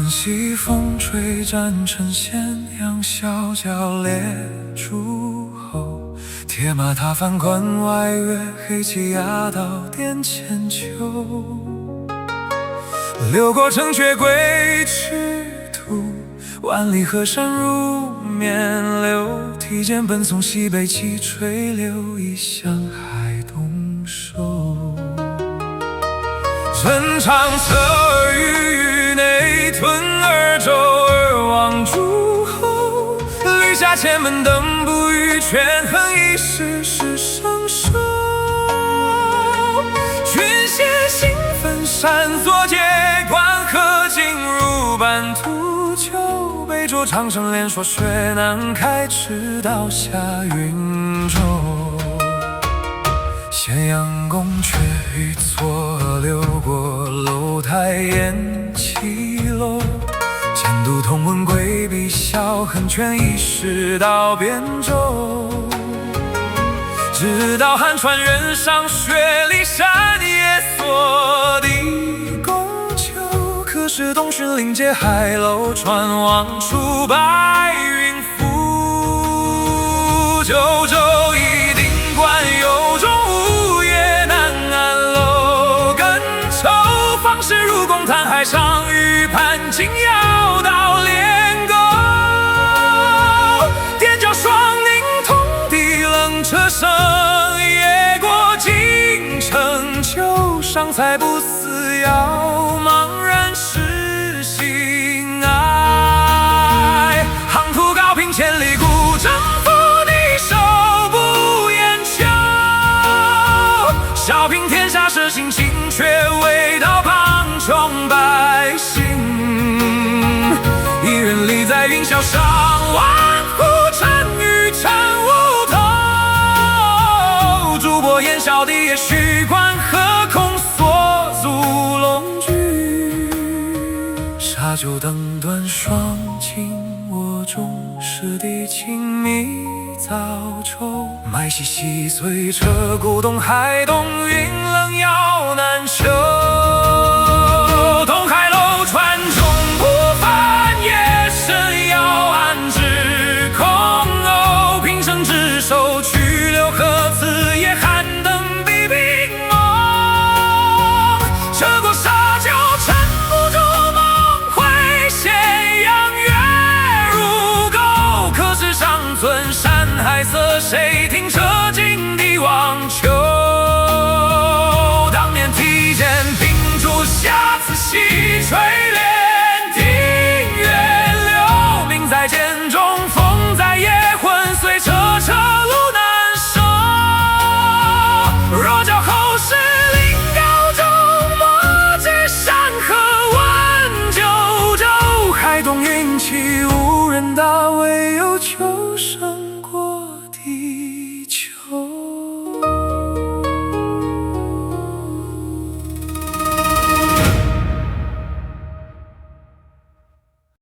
西风吹战成咸阳，小脚列诸侯。铁马踏帆关外月，黑旗压倒滇千秋。流过城阙归赤土，万里河山如面流。提剑奔送西北气垂柳，一向海东收。陈长策而豫豫内，屯而周而望诸侯。吕下千门登不遇，权衡一时是生寿。君写新分山作界，关河尽入半途秋。北涿长城连说雪难开，赤道下云舟。咸阳宫阙玉错，流过楼台烟起楼。监督同文归笔，笑恨劝一时到边州。直到汉船远上雪里山，夜锁地宫丘。可是东巡临界海楼，船望出白云浮。九州一定关，有中午夜难安楼。更愁方士入宫，叹海上玉盘，紧要到连钩。点脚双凝铜地冷车声，夜过京城秋。伤财不思遥，茫然是心哀。航途高平千里孤，征服敌手不言休。笑平天下舍心情，却未到旁穷百姓。一人立在云霄上，万户尘与尘无头。竹帛烟消地也虚关，何空锁足龙驹。沙酒灯端双镜卧中，湿地青迷早愁。麦溪细碎彻古东海东，云冷遥难求。东海楼船中不帆，夜深遥暗至空鸥。平生执手去留何辞，夜寒灯比冰蒙。涉过沙丘沉不住梦，会斜阳月如钩。可是长存山海色，谁听车尽地望秋。当年提剑秉烛下，此西垂帘听月流。命在剑中，风在夜昏，随车车路难收。若教后世临高中，莫记山河问九州。海东云起无人答，唯有秋声